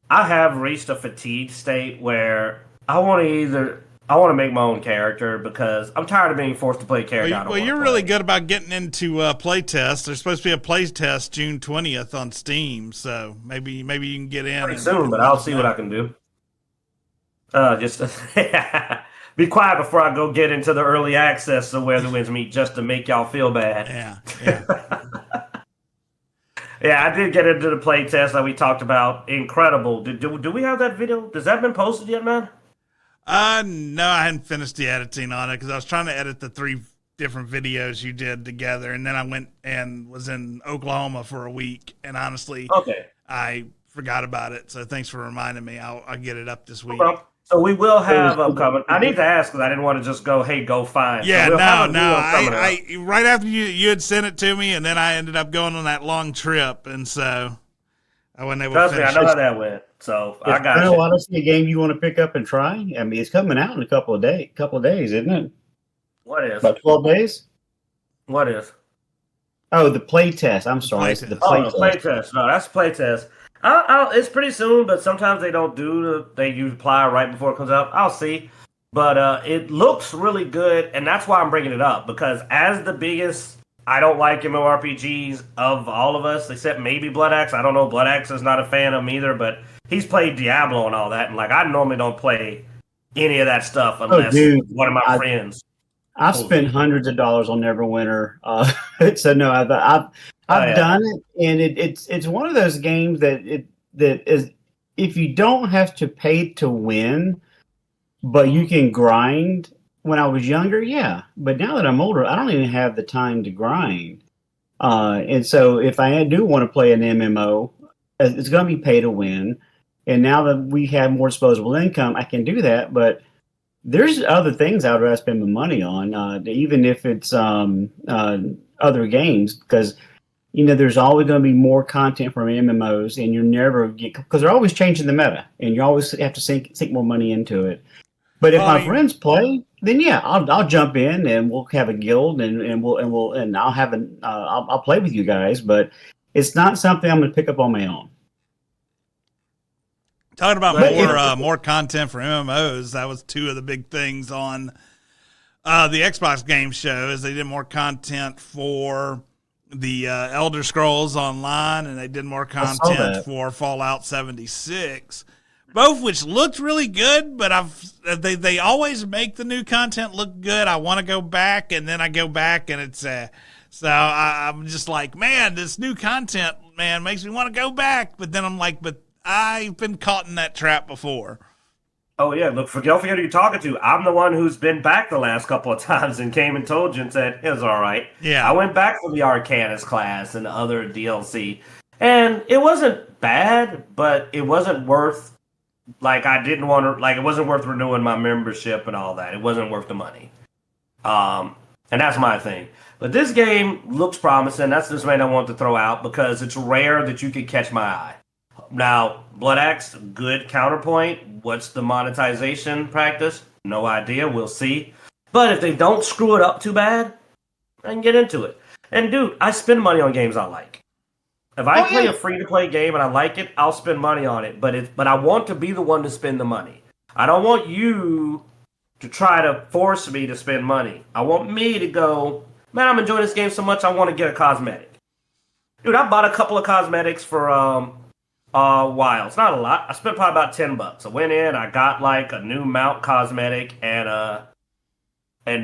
I have reached a fatigue state where I want to make my own character because I'm tired of being forced to play a character. Well, you're really good about getting into playtest. There's supposed to be a playtest June 20th on Steam, so maybe you can get in. Pretty soon, but I'll see what I can do. Just be quiet before I go get into the early access of Where the Winds Meet just to make y'all feel bad. Yeah. Yeah, I did get into the playtest that we talked about. Incredible. Do we have that video? Has that been posted yet, man? No, I hadn't finished the editing on it because I was trying to edit the 3 different videos you did together, and then I went and was in Oklahoma for a week, and honestly, I forgot about it. So thanks for reminding me. I'll get it up this week. Okay. So we will have upcoming. I need to ask because I didn't want to just go, "Hey, go find." Yeah, so I right after you had sent it to me, and then I ended up going on that long trip, and so I wasn't able to finish. Trust me, I know how that went. So I got you. Want to see a game you want to pick up and try? I mean, it's coming out in a couple of days, isn't it? What is? About 12 days? What is? Oh, the play test. I'm sorry. The play test. No, that's play test. It's pretty soon, but sometimes they don't they use apply right before it comes out. I'll see. But it looks really good, and that's why I'm bringing it up, because as the biggest, I don't like MMORPGs of all of us, except maybe Bloodaxe. I don't know, Bloodaxe is not a fan of them either, but he's played Diablo and all that, and like I normally don't play any of that stuff unless one of my friends. I've spent hundreds of dollars on Neverwinter, so no, I've done it, and it's one of those games that is, if you don't have to pay to win, but you can grind. When I was younger, yeah, but now that I'm older, I don't even have the time to grind, and so if I do want to play an MMO, it's going to be pay to win, and now that we have more disposable income, I can do that, but there's other things I'd rather spend my money on, even if it's other games, because there's always going to be more content from MMOs, and you're never because they're always changing the meta, and you always have to sink more money into it. But if my friends play, then yeah, I'll jump in and we'll have a guild, and I'll have I'll play with you guys. But it's not something I'm going to pick up on my own. Talking about more content for MMOs, that was two of the big things on the Xbox Game Show, is they did more content for the Elder Scrolls Online, and they did more content for Fallout 76, both which looked really good, but they always make the new content look good. I want to go back, and then I go back, and it's so I'm just like, man, this new content, man, makes me want to go back, but then I'm like, but I've been caught in that trap before. Oh, yeah. Look, don't forget who you're talking to. I'm the one who's been back the last couple of times and came and told you and said, it was all right. Yeah. I went back for the Arcanist class and the other DLC. And it wasn't bad, but it wasn't worth, it wasn't worth renewing my membership and all that. It wasn't worth the money. And that's my thing. But this game looks promising. That's the main I want to throw out, because it's rare that you could catch my eye. Now, Bloodaxe, good counterpoint. What's the monetization practice? No idea. We'll see. But if they don't screw it up too bad, I can get into it. And dude, I spend money on games I like. If I play a free-to-play game and I like it, I'll spend money on it. But I want to be the one to spend the money. I don't want you to try to force me to spend money. I want me to go, man, I'm enjoying this game so much, I want to get a cosmetic. Dude, I bought a couple of cosmetics for while. It's not a lot. I spent probably about $10. I went in, I got like a new mount cosmetic and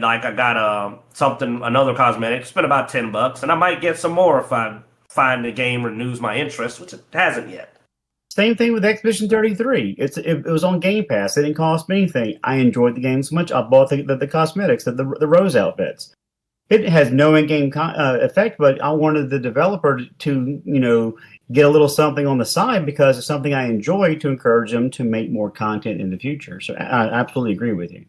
like I got another cosmetic. Spent about $10, and I might get some more if I find the game renews my interest, which it hasn't yet. Same thing with Expedition 33. It was on Game Pass. It didn't cost me anything. I enjoyed the game so much. I bought the cosmetics, the rose outfits. It has no in-game effect, but I wanted the developer to get a little something on the side because it's something I enjoy, to encourage them to make more content in the future. So I absolutely agree with you.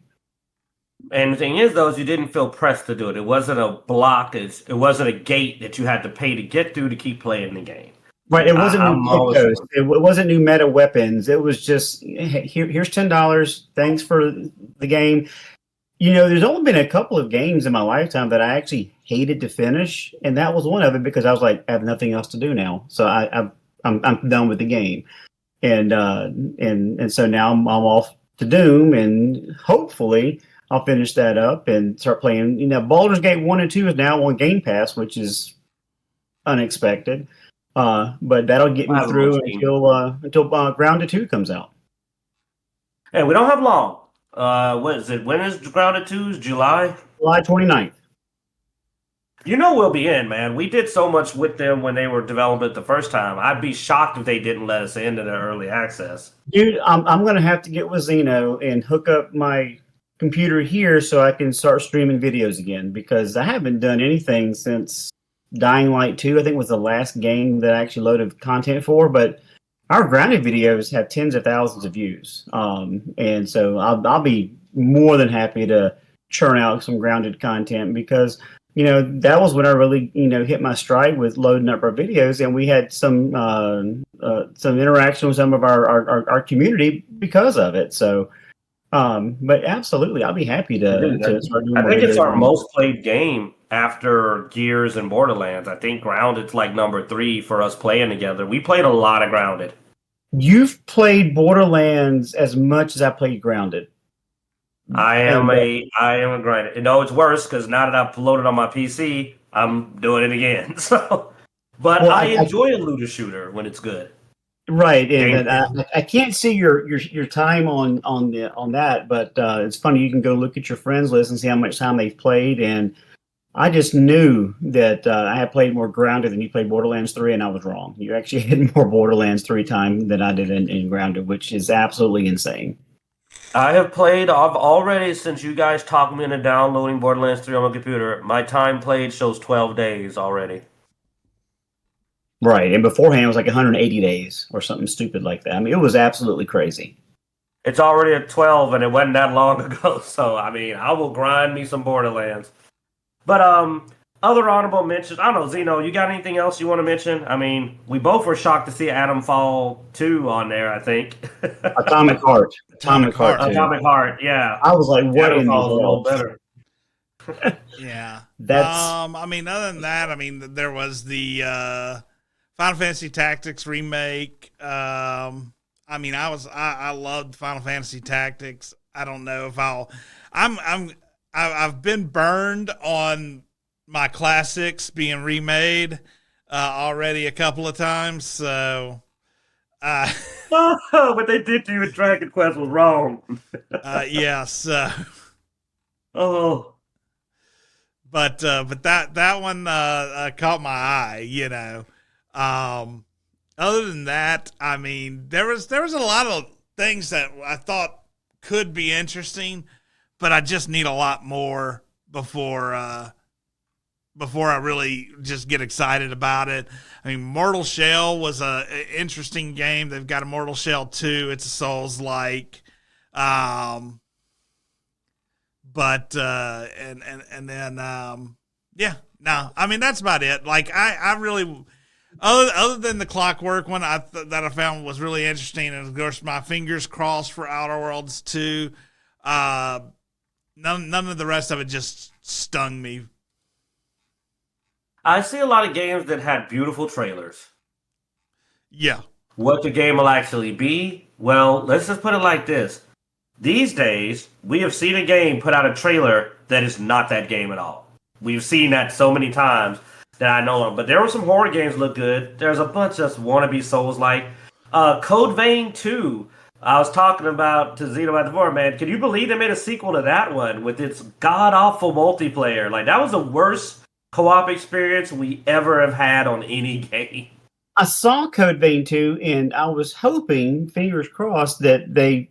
And the thing is, though, is you didn't feel pressed to do it. It wasn't a block. It wasn't a gate that you had to pay to get through to keep playing the game. Right. It wasn't it wasn't new meta weapons. It was just, hey, here's $10. Thanks for the game. There's only been a couple of games in my lifetime that I actually hated to finish, and that was one of it, because I was like, I have nothing else to do now, so I'm done with the game, and so now I'm off to Doom, and hopefully I'll finish that up and start playing. Baldur's Gate 1 and 2 is now on Game Pass, which is unexpected, but that'll get me through until Grounded 2 comes out. Hey, we don't have long. What is it? When is Grounded 2's? July 29th. We'll be in, man. We did so much with them when they were developing it the first time. I'd be shocked if they didn't let us into their early access. Dude, I'm going to have to get with Xeno and hook up my computer here so I can start streaming videos again, because I haven't done anything since Dying Light 2, I think, was the last game that I actually loaded content for, but our Grounded videos have tens of thousands of views, and so I'll be more than happy to churn out some Grounded content, because that was when I really hit my stride with loading up our videos, and we had some interaction with some of our community because of it. So, but absolutely, I'll be happy to start doing. I think it's our most played game after Gears and Borderlands. I think Grounded's like number 3 for us playing together. We played a lot of Grounded. You've played Borderlands as much as I played Grounded. I am a grinder. No, it's worse because now that I've loaded on my PC, I'm doing it again. So, but Well, I enjoy a looter shooter when it's good. Right, and I can't see your time on that, but it's funny. You can go look at your friends list and see how much time they've played, and I just knew that I had played more Grounded than you played Borderlands 3, and I was wrong. You actually had more Borderlands 3 time than I did in Grounded, which is absolutely insane. I've already, since you guys talked me into downloading Borderlands 3 on my computer, my time played shows 12 days already. Right, and beforehand it was like 180 days or something stupid like that. I mean, it was absolutely crazy. It's already at 12, and it wasn't that long ago. So, I mean, I will grind me some Borderlands. But other honorable mentions. I don't know, Zeno, you got anything else you want to mention? I mean, we both were shocked to see Adam Fall 2 on there, I think. Atomic Heart. Atomic Heart. Atomic Heart, yeah. I was like, what in the Fall's a little world? better. Yeah. That's I mean, other than that, I mean, there was the Final Fantasy Tactics remake. I mean, I loved Final Fantasy Tactics. I don't know if I've been burned on my classics being remade already a couple of times. So, what they did to you with Dragon Quest was wrong. yeah. So, but that one caught my eye. You know. Other than that, I mean, there was a lot of things that I thought could be interesting, but I just need a lot more before I really just get excited about it. I mean, Mortal Shell was an interesting game. They've got a Mortal Shell 2. It's a Souls-like. And then yeah, no, I mean, that's about it. Like, I really, other than the Clockwork one, that I found was really interesting, and of course, my fingers crossed for Outer Worlds 2. None of the rest of it just stung me. I see a lot of games that had beautiful trailers. Yeah. What the game will actually be? Well, let's just put it like this. These days, we have seen a game put out a trailer that is not that game at all. We've seen that so many times that I know of. But there were some horror games that look good. There's a bunch of wannabe Souls-like. Code Vein 2. I was talking about to Zeno at the before, man. Can you believe they made a sequel to that one with its god-awful multiplayer? Like, that was the worst co-op experience we ever have had on any game. I saw Code Vein 2, and I was hoping, fingers crossed, that they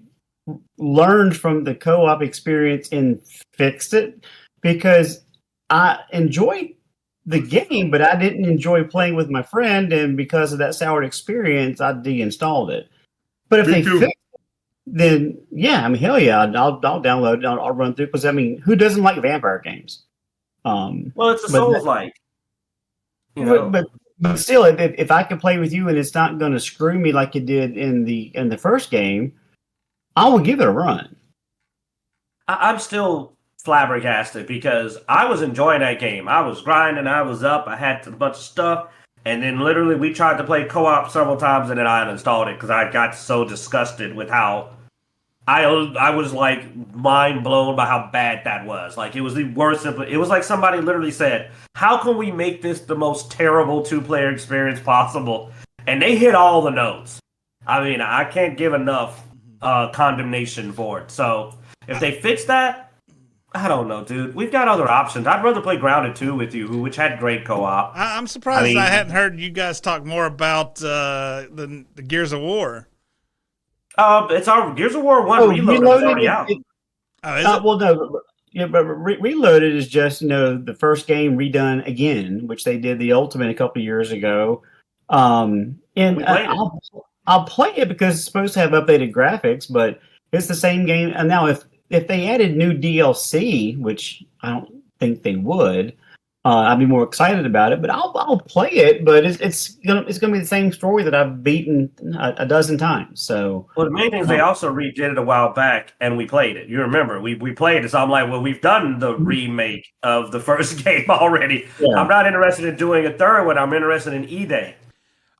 learned from the co-op experience and fixed it, because I enjoyed the game, but I didn't enjoy playing with my friend, and because of that sour experience, I deinstalled it. But if they fix it, then yeah, I mean, hell yeah, I'll download it, I'll run through, because I mean, who doesn't like vampire games? Well, it's a Souls-like. You know? But still, if I can play with you and it's not going to screw me like it did in the first game, I will give it a run. I'm still flabbergasted because I was enjoying that game. I was grinding, I was up, I had a bunch of stuff, and then literally we tried to play co-op several times, and then I uninstalled it because I got so disgusted with how I was like mind blown by how bad that was. Like, it was the worst. It was like somebody literally said, "How can we make this the most terrible two-player experience possible?" And they hit all the notes. I mean, I can't give enough condemnation for it. So if they fix that, I don't know, dude. We've got other options. I'd rather play Grounded 2 with you, which had great co-op. I'm surprised I hadn't heard you guys talk more about the Gears of War. It's our Gears of War 1 Reloaded is already out. Is it? Well, no. Yeah, but Reloaded is just, the first game redone again, which they did the Ultimate a couple of years ago. And I'll play it because it's supposed to have updated graphics, but it's the same game. And now if they added new DLC, which I don't think they would, I'd be more excited about it. But I'll play it. But it's gonna be the same story that I've beaten a dozen times. So, well, the main thing is they also redid it a while back, and we played it. You remember we played it. So I'm like, well, we've done the remake of the first game already. Yeah. I'm not interested in doing a third one. I'm interested in E-Day.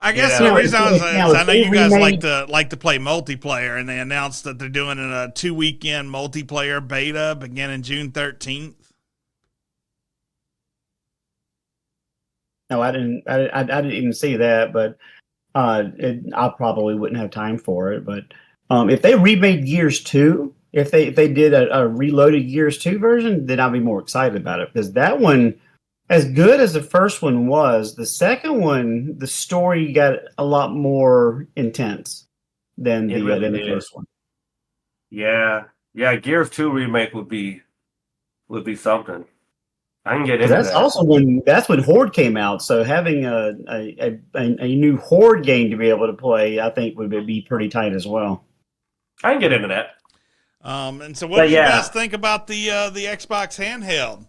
I guess Yeah. the reason I was Now, is I if know they you guys remade- like to play multiplayer, and they announced that they're doing a 2-weekend multiplayer beta beginning June 13th. No, I didn't. I didn't even see that, but I probably wouldn't have time for it. But if they remade Gears 2, if they did a reloaded Gears 2 version, then I'd be more excited about it, because that one, as good as the first one was, the second one, the story got a lot more intense than It the really than the did. first one. Yeah. Gears 2 remake would be something. I can get Because into that's that. also that's when Horde came out. So having a new Horde game to be able to play, I think would be pretty tight as well. I can get into that. And so, what But do you yeah. guys think about the Xbox handheld,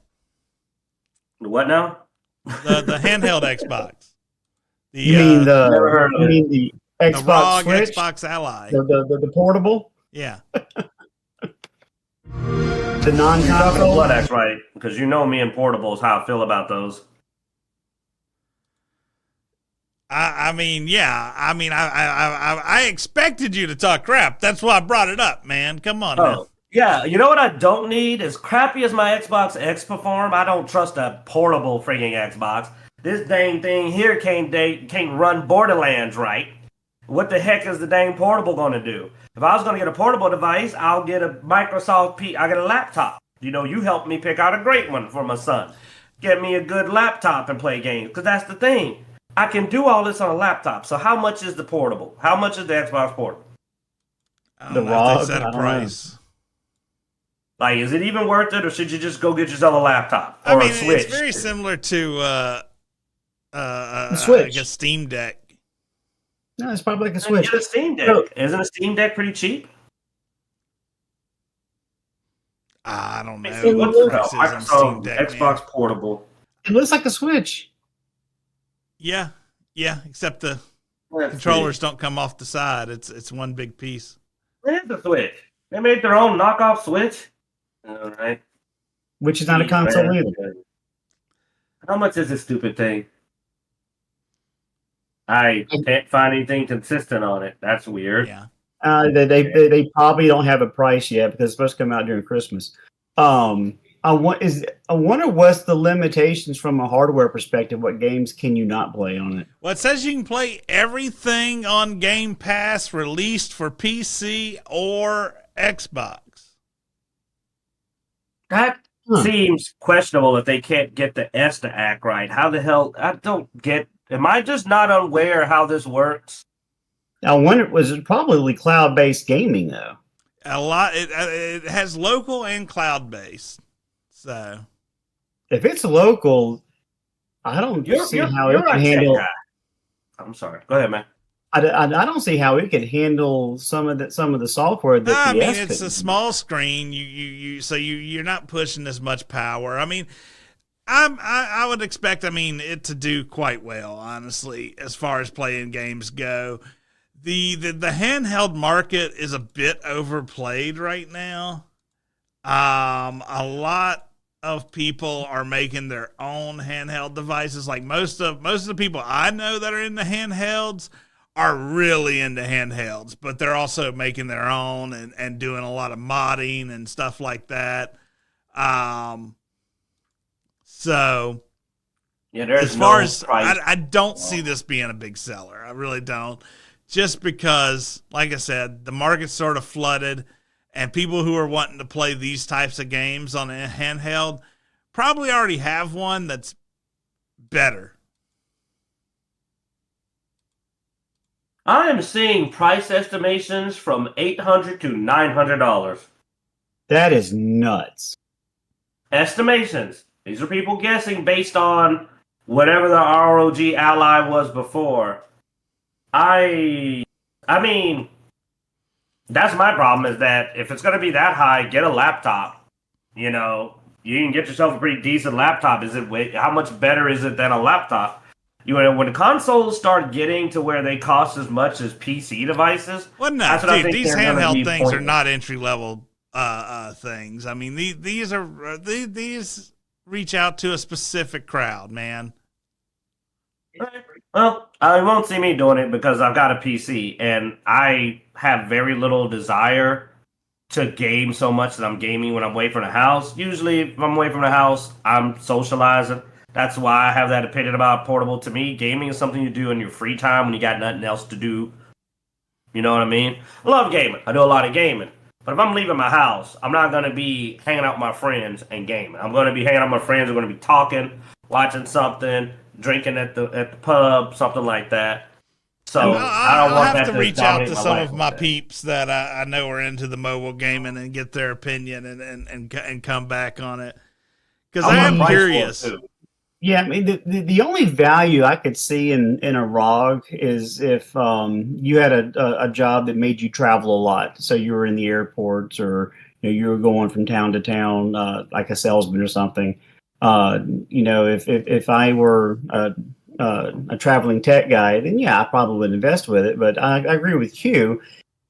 What now? the handheld Xbox? You mean Never heard of it. the the Xbox ROG Switch, Xbox Ally? the portable, Yeah. the You're talking non-console. Bloodaxe, right? Because you know me and portables, how I feel about those. I mean, yeah. I mean, I expected you to talk crap. That's why I brought it up, man. Come on now. Oh, yeah. You know what I don't need? As crappy as my Xbox X perform, I don't trust a portable freaking Xbox. This dang thing here can't run Borderlands right. What the heck is the dang portable going to do? If I was going to get a portable device, I'll get a I'll get a laptop. You know, you helped me pick out a great one for my son. Get me a good laptop and play games. Because that's the thing. I can do all this on a laptop. So how much is the portable? How much is the Xbox portable? I don't The know if they ROG, set I a don't price. Like, is it even worth it, or should you just go get yourself a laptop or I mean, a Switch? it's very similar to Switch. I guess Steam Deck. No, it's probably like a Get Switch. a Steam Deck. So- Isn't a Steam Deck pretty cheap? I don't know See, what what's the the price is on Steam Microsoft Deck. Xbox Man. Portable? It looks like a Switch. Yeah, except the Let's controllers don't come off the side. It's one big piece. Where's the Switch? They made their own knockoff Switch. All right. Which is not a console Man. either. How much is this stupid thing? I can't find anything consistent on it. That's weird. Yeah. They probably don't have a price yet because it's supposed to come out during Christmas. I wonder what's the limitations from a hardware perspective. What games can you not play on it? Well, it says you can play everything on Game Pass released for PC or Xbox. That seems questionable if they can't get the S to act right. How the hell? I don't get. Am I just not aware how this works? I wonder, was it probably cloud-based gaming though? A lot. It has local and cloud based. So If it's local, I don't see how it can handle. I'm sorry. Go ahead, man. I don't see how it could handle some of the software that I the mean, S it's couldn't. a small screen. You're not pushing as much power. I mean, I would expect it to do quite well, honestly, as far as playing games go. The handheld market is a bit overplayed right now. A lot of people are making their own handheld devices. Like most of the people I know that are in the handhelds are really into handhelds, but they're also making their own and doing a lot of modding and stuff like that. So Yeah, there's as far no as price. I don't see this being a big seller. I really don't. Just because, like I said, the market's sort of flooded, and people who are wanting to play these types of games on a handheld probably already have one that's better. I am seeing price estimations from $800 to $900. That is nuts. Estimations. These are people guessing based on whatever the ROG Ally was before. I mean, that's my problem, is that if it's going to be that high, get a laptop. You know, you can get yourself a pretty decent laptop. How much better is it than a laptop? When the consoles start getting to where they cost as much as PC devices, Well, no, that's what I dude, think these they're gonna handheld be things are pointless. not entry level things. I mean, these reach out to a specific crowd, man. Well, You won't see me doing it because I've got a PC and I have very little desire to game so much that I'm gaming when I'm away from the house. Usually, if I'm away from the house, I'm socializing. That's why I have that opinion about portable. To me, gaming is something you do in your free time when you got nothing else to do. You know what I mean? I love gaming. I do a lot of gaming. But if I'm leaving my house, I'm not going to be hanging out with my friends and gaming. I'm going to be hanging out with my friends. We're going to be talking, watching something, drinking at the pub, something like that. So I don't I'll want have that to reach out dominate to my some life of like my that. peeps that I know are into the mobile gaming and get their opinion and come back on it. Because I want a am price point, curious. too. Yeah, I mean the only value I could see in a ROG is if you had a job that made you travel a lot. So you were in the airports, or you were going from town to town, like a salesman or something. If I were a traveling tech guy, then yeah, I probably would invest with it. But I agree with Q.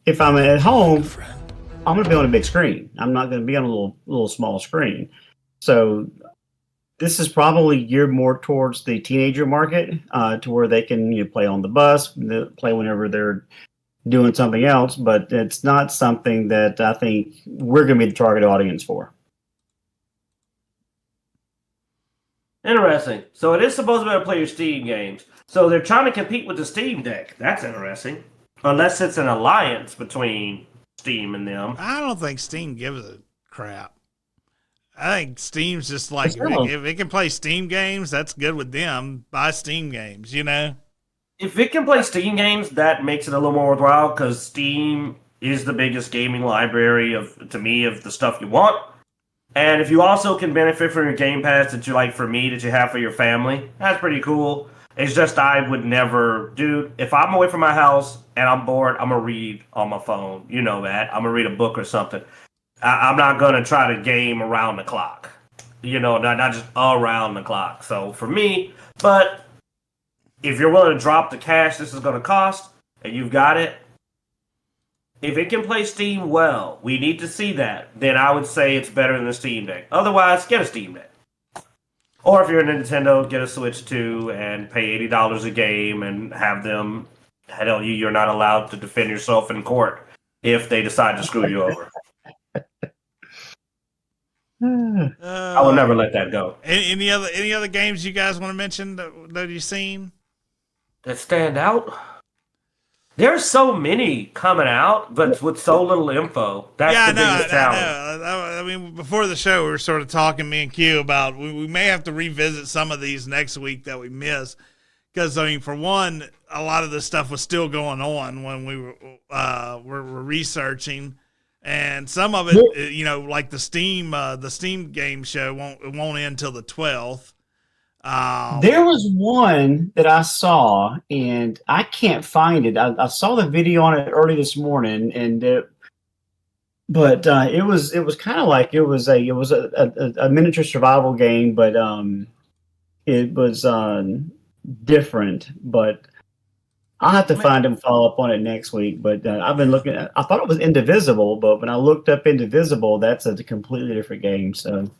If I'm at home, I'm going to be on a big screen. I'm not going to be on a little small screen. So this is probably geared more towards the teenager market, to where they can play on the bus, play whenever they're doing something else. But it's not something that I think we're going to be the target audience for. Interesting. So it is supposed to be able to play your Steam games. So they're trying to compete with the Steam Deck. That's interesting. Unless it's an alliance between Steam and them. I don't think Steam gives a crap. I think Steam's just like, Sure. if it can play Steam games, that's good with them. Buy Steam games, If it can play Steam games, that makes it a little more worthwhile because Steam is the biggest gaming library to me of the stuff you want. And if you also can benefit from your Game Pass that you like for me, that you have for your family, that's pretty cool. It's just I would never, dude, if I'm away from my house and I'm bored, I'm going to read on my phone. You know that. I'm going to read a book or something. I'm not going to try to game around the clock. Not just around the clock. So for me, but if you're willing to drop the cash this is going to cost and you've got it, if it can play Steam well, we need to see that, then I would say it's better than the Steam Deck. Otherwise, get a Steam Deck. Or if you're a Nintendo, get a Switch 2 and pay $80 a game and have them tell you you're not allowed to defend yourself in court if they decide to screw you over. I will never let that go. Any other games you guys want to mention that you've seen that stand out? There's so many coming out, but with so little info. That's the biggest challenge. I mean, before the show, we were sort of talking, me and Q, about we may have to revisit some of these next week that we missed. Because, I mean, for one, a lot of this stuff was still going on when we were researching. And some of it, like the Steam game show won't end till the 12th. There was one that I saw, and I can't find it. I saw the video on it early this morning, but it was kind of like it was a miniature survival game, but it was different. But I'll have to find and follow up on it next week. But I've been looking at. I thought it was Indivisible, but when I looked up Indivisible, that's a completely different game. So.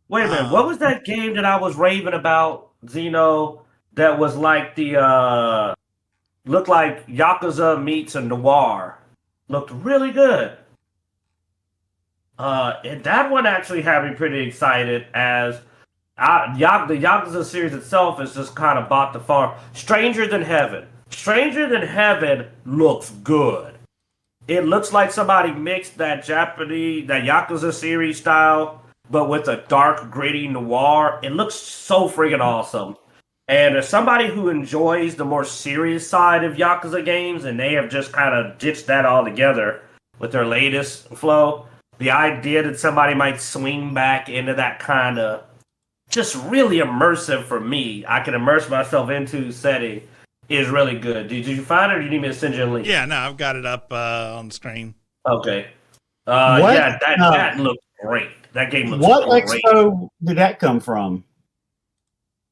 Wait a minute, what was that game that I was raving about, Xeno, that was like looked like Yakuza meets a noir? Looked really good. And that one actually had me pretty excited as the Yakuza series itself is just kind of bought the farm. Stranger Than Heaven. Stranger Than Heaven looks good. It looks like somebody mixed that Yakuza series style, but with a dark, gritty noir. It looks so friggin' awesome. And as somebody who enjoys the more serious side of Yakuza games, and they have just kind of ditched that all together with their latest flow, the idea that somebody might swing back into that kind of just really immersive for me, I can immerse myself into setting, is really good. Did you find it, or do you need me to send you a link? Yeah, no, I've got it up on the screen. Okay. That looked great. That game looks What great. expo did that come from?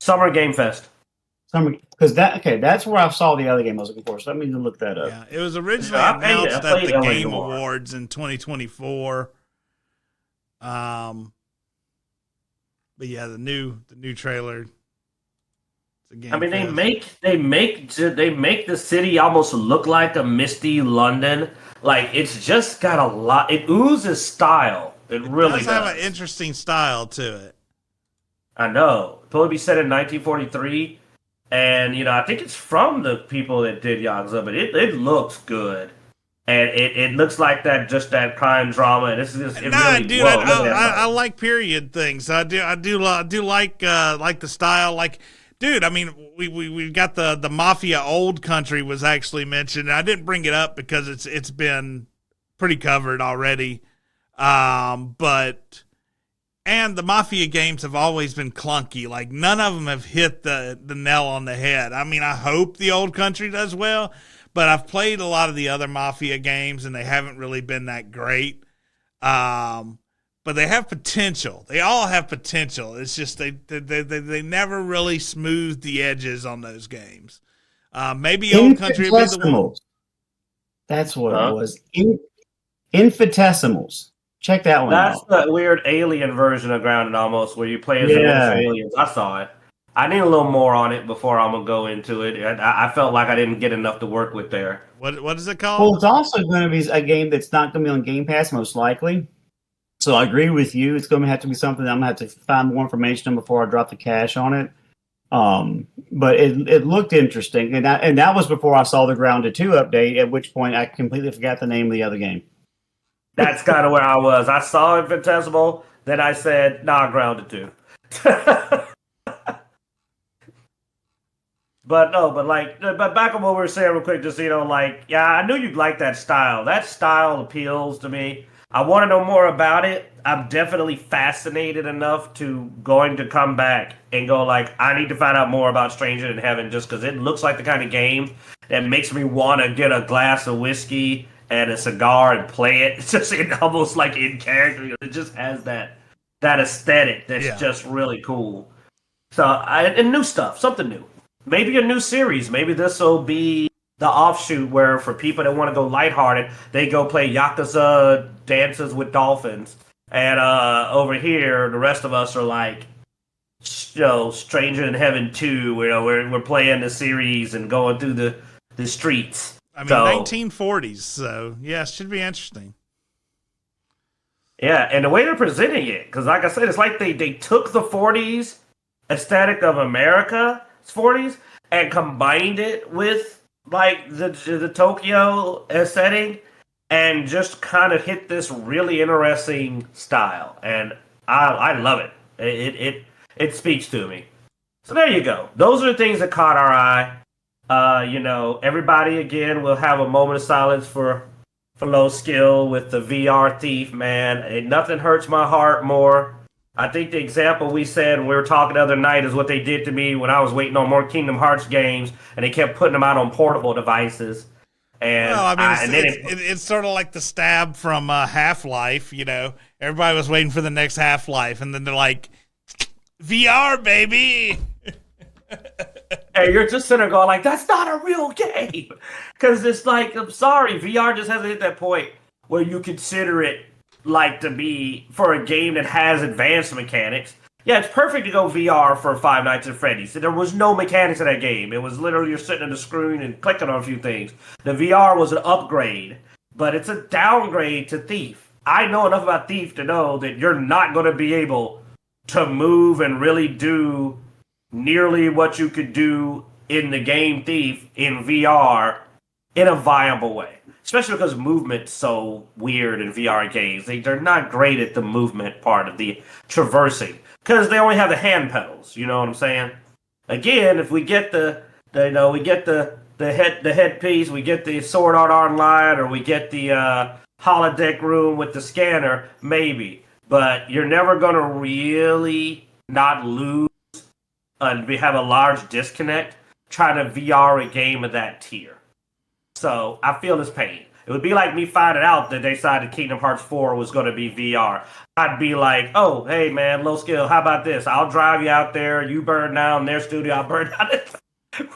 Summer Game Fest. Because that's where I saw the other game I was looking for. So let me look that up. Yeah, it was originally announced at the Game Awards in 2024. But yeah, the new trailer I mean, they make the city almost look like a misty London. Like it's just got a lot. It oozes style. It really does. Have an interesting style to it. I know. It'll be set in 1943, and I think it's from the people that did Yakuza, but it looks good. And it looks like that crime drama, and this is just I like period things. I do like the style. Like, dude, I mean, we got the Mafia Old Country was actually mentioned. I didn't bring it up because it's been pretty covered already. But the Mafia games have always been clunky. Like none of them have hit the nail on the head. I mean, I hope the Old Country does well. But I've played a lot of the other Mafia games, and they haven't really been that great. But they have potential. They all have potential. It's just they never really smooth the edges on those games. Maybe Old Country would be the one. That's what it was. Infinitesimals. Check that one out. That's the weird alien version of Grounded almost, where you play as aliens. I saw it. I need a little more on it before I'm gonna go into it. I felt like I didn't get enough to work with there. What is it called? Well, it's also going to be a game that's not going to be on Game Pass, most likely. So I agree with you. It's going to have to be something that I'm going to have to find more information on before I drop the cash on it. But it looked interesting, and that was before I saw the Grounded 2 update. At which point I completely forgot the name of the other game. That's kind of where I was. I saw Infinitesimal, then I said, "Nah, Grounded 2." But back on what we were saying real quick, just, I knew you'd like that style. That style appeals to me. I want to know more about it. I'm definitely fascinated enough to going to come back and go I need to find out more about Stranger in Heaven just because it looks like the kind of game that makes me want to get a glass of whiskey and a cigar and play it. It's just almost like in character. It just has that aesthetic that's just really cool. So, and new stuff, something new. Maybe a new series. Maybe this will be the offshoot where for people that want to go lighthearted, they go play Yakuza Dances with Dolphins. And over here, the rest of us are Stranger in Heaven 2. We're playing the series and going through the streets. I mean, 1940s. So, yeah, it should be interesting. Yeah, and the way they're presenting it, because like I said, it's like they took the 40s aesthetic of America's 40s and combined it with the Tokyo setting and just kind of hit this really interesting style. And I love it. It speaks to me. So there you go. Those are the things that caught our eye. Everybody again will have a moment of silence for Low Skill with the VR Thief, man. Nothing hurts my heart more. I think the example we said when we were talking the other night is what they did to me when I was waiting on more Kingdom Hearts games, and they kept putting them out on portable devices. And it's sort of like the stab from Half-Life. Everybody was waiting for the next Half-Life, and then they're like, VR, baby. Hey, you're just sitting there going that's not a real game. Because it's I'm sorry, VR just hasn't hit that point where you consider it to be for a game that has advanced mechanics. Yeah, it's perfect to go VR for Five Nights at Freddy's. There was no mechanics in that game. It was literally you're sitting on the screen and clicking on a few things. The VR was an upgrade, but it's a downgrade to Thief. I know enough about Thief to know that you're not going to be able to move and really do nearly what you could do in the game Thief in VR in a viable way. Especially because movement's so weird in VR games. They're not great at the movement part of the traversing. Because they only have the hand pedals, you know what I'm saying? Again, if we get the headpiece, we get the Sword Art Online, or we get the holodeck room with the scanner, maybe. But you're never going to really not lose and have a large disconnect trying to VR a game of that tier. So I feel his pain. It would be like me finding out that they decided Kingdom Hearts 4 was going to be VR. I'd be like, oh, hey, man, Low Skill, how about this? I'll drive you out there. You burn down their studio. I'll burn down it.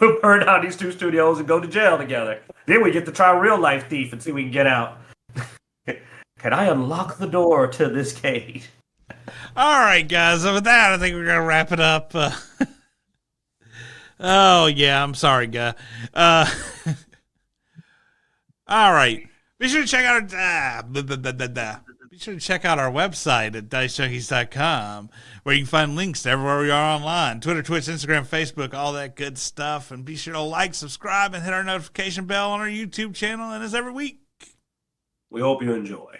We'll burn down these two studios and go to jail together. Then we get to try real life Thief and see if we can get out. Can I unlock the door to this cage? All right, guys. So with that, I think we're going to wrap it up. Oh yeah, I'm sorry, guy. All right. Be sure to check out our website at dicejunkies.com, where you can find links to everywhere we are online: Twitter, Twitch, Instagram, Facebook, all that good stuff. And be sure to like, subscribe, and hit our notification bell on our YouTube channel. And as every week, We hope you enjoy.